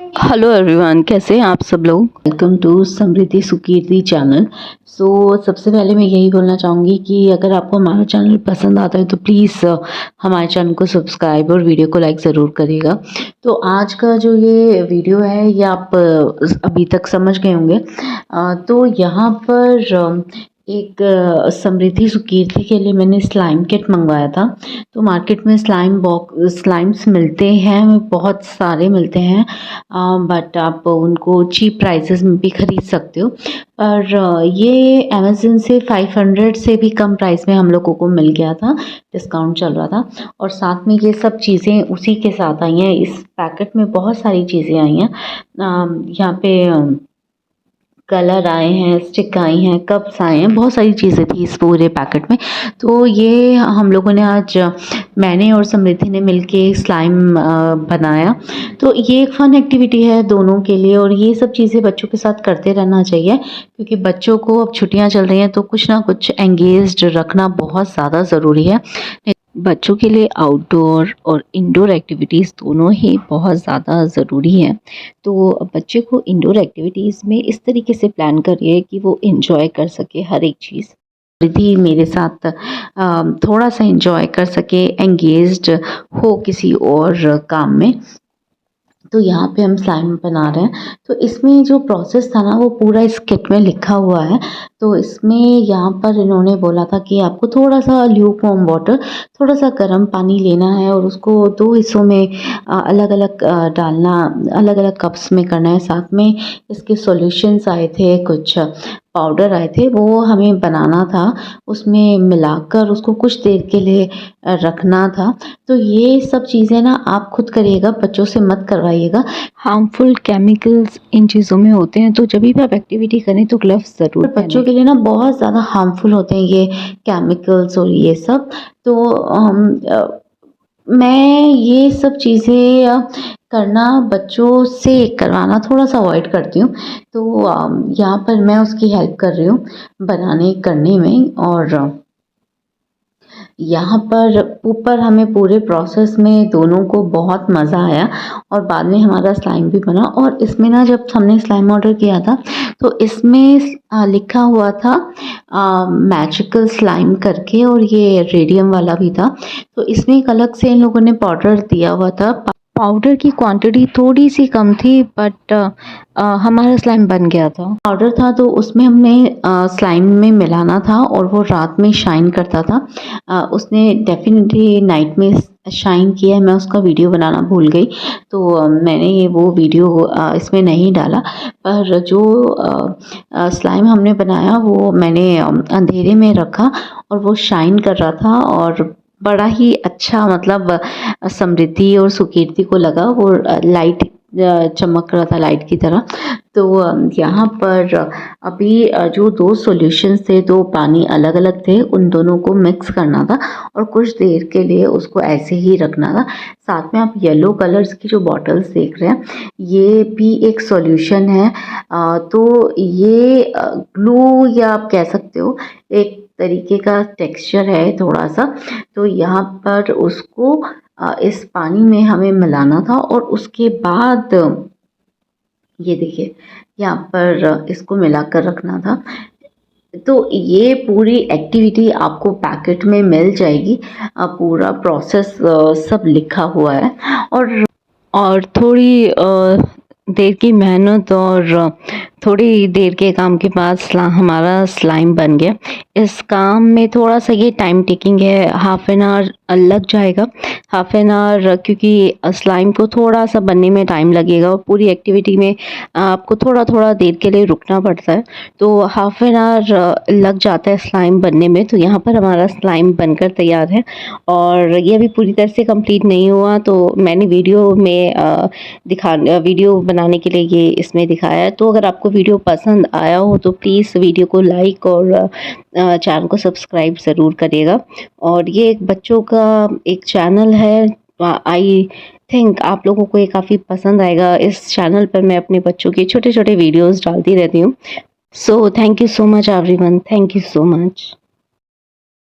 Hello everyone, कैसे हैं आप सब लोग। Welcome to Samriddhi Sukirti channel. सबसे पहले मैं यही बोलना चाहूँगी कि अगर आपको हमारा चैनल पसंद आता है तो प्लीज़ हमारे चैनल को सब्सक्राइब और वीडियो को लाइक ज़रूर करिएगा। तो आज का जो ये वीडियो है ये आप अभी तक समझ गए होंगे। तो यहाँ पर एक समृद्धि सुकीर्ति के लिए मैंने स्लाइम किट मंगवाया था। तो मार्केट में स्लाइम्स मिलते हैं, बहुत सारे मिलते हैं, बट आप उनको चीप प्राइसेस में भी ख़रीद सकते हो। पर ये अमेज़न से 500 से भी कम प्राइस में हम लोगों को मिल गया था, डिस्काउंट चल रहा था। और साथ में ये सब चीज़ें उसी के साथ आई हैं। इस पैकेट में बहुत सारी चीज़ें आई हैं। यहाँ पे कलर आए हैं, स्टिक आई हैं, कप्स आए हैं, बहुत सारी चीज़ें थी इस पूरे पैकेट में। तो ये हम लोगों ने आज, मैंने और समृद्धि ने मिलके स्लाइम बनाया। तो ये एक फ़न एक्टिविटी है दोनों के लिए, और ये सब चीज़ें बच्चों के साथ करते रहना चाहिए, क्योंकि बच्चों को अब छुट्टियां चल रही हैं तो कुछ ना कुछ एंगेज्ड रखना बहुत ज़्यादा ज़रूरी है। बच्चों के लिए आउटडोर और इंडोर एक्टिविटीज़ दोनों ही बहुत ज़्यादा ज़रूरी हैं। तो बच्चे को इंडोर एक्टिविटीज़ में इस तरीके से प्लान करिए कि वो एंजॉय कर सके हर एक चीज़। रिद्धि मेरे साथ थोड़ा सा एंजॉय कर सके, एंगेज्ड हो किसी और काम में। तो यहाँ पे हम स्लाइम बना रहे हैं। तो इसमें जो प्रोसेस था ना वो पूरा इस किट में लिखा हुआ है। तो इसमें यहाँ पर इन्होंने बोला था कि आपको थोड़ा सा ल्यूकवार्म वाटर, थोड़ा सा गर्म पानी लेना है और उसको 2 हिस्सों में अलग अलग डालना, अलग अलग कप्स में करना है। साथ में इसके सॉल्यूशंस आए थे, कुछ पाउडर आए थे, वो हमें बनाना था, उसमें मिलाकर उसको कुछ देर के लिए रखना था। तो ये सब चीज़ें ना आप खुद करिएगा, बच्चों से मत करवाइएगा। हार्मफुल केमिकल्स इन चीज़ों में होते हैं, तो जब भी आप एक्टिविटी करें तो ग्लव्स ज़रूर पहनें। बच्चों के लिए ना बहुत ज़्यादा हार्मफुल होते हैं ये केमिकल्स और ये सब। तो मैं ये सब चीज़ें करना, बच्चों से करवाना थोड़ा सा अवॉइड करती हूँ। तो यहाँ पर मैं उसकी हेल्प कर रही हूँ बनाने करने में। और यहाँ पर ऊपर हमें पूरे प्रोसेस में दोनों को बहुत मज़ा आया, और बाद में हमारा स्लाइम भी बना। और इसमें ना जब हमने स्लाइम ऑर्डर किया था तो इसमें लिखा हुआ था मैजिकल स्लाइम करके, और ये रेडियम वाला भी था। तो इसमें एक अलग से इन लोगों ने पाउडर दिया हुआ था। पाउडर की क्वांटिटी थोड़ी सी कम थी, बट हमारा स्लाइम बन गया था। पाउडर था तो उसमें हमें स्लाइम में मिलाना था, और वो रात में शाइन करता था। उसने डेफिनेटली नाइट में शाइन किया है। मैं उसका वीडियो बनाना भूल गई, तो मैंने ये वो वीडियो इसमें नहीं डाला। पर जो स्लाइम हमने बनाया वो मैंने अंधेरे में रखा, और वो शाइन कर रहा था, और बड़ा ही अच्छा, मतलब समृद्धि और सुकीर्ति को लगा वो लाइट चमक रहा था लाइट की तरह। तो यहाँ पर अभी जो 2 सॉल्यूशंस थे, 2 पानी अलग अलग थे, उन दोनों को मिक्स करना था और कुछ देर के लिए उसको ऐसे ही रखना था। साथ में आप येलो कलर्स की जो बॉटल्स देख रहे हैं, ये भी एक सॉल्यूशन है। तो ये ग्लू या आप कह सकते हो, एक तरीके का टेक्सचर है थोड़ा सा। तो यहाँ पर उसको इस पानी में हमें मिलाना था, और उसके बाद ये देखिए यहाँ पर इसको मिलाकर रखना था। तो ये पूरी एक्टिविटी आपको पैकेट में मिल जाएगी, पूरा प्रोसेस सब लिखा हुआ है। और थोड़ी देर की मेहनत और थोड़ी देर के काम के बाद हमारा स्लाइम बन गया। इस काम में थोड़ा सा ये टाइम टेकिंग है, हाफ एन आवर लग जाएगा। हाफ एन आवर, क्योंकि स्लाइम को थोड़ा सा बनने में टाइम लगेगा, और पूरी एक्टिविटी में आपको थोड़ा थोड़ा देर के लिए रुकना पड़ता है। तो हाफ एन आवर लग जाता है स्लाइम बनने में। तो यहाँ पर हमारा स्लाइम बनकर तैयार है, और ये अभी पूरी तरह से कंप्लीट नहीं हुआ। तो मैंने वीडियो में वीडियो बनाने के लिए ये इसमें दिखाया है। तो अगर आपको वीडियो पसंद आया हो तो प्लीज़ वीडियो को लाइक और चैनल को सब्सक्राइब ज़रूर करिएगा। और ये एक बच्चों का एक चैनल है, आई थिंक आप लोगों को ये काफ़ी पसंद आएगा। इस चैनल पर मैं अपने बच्चों के छोटे छोटे वीडियोज़ डालती रहती हूँ। So thank you so much everyone, thank you so much.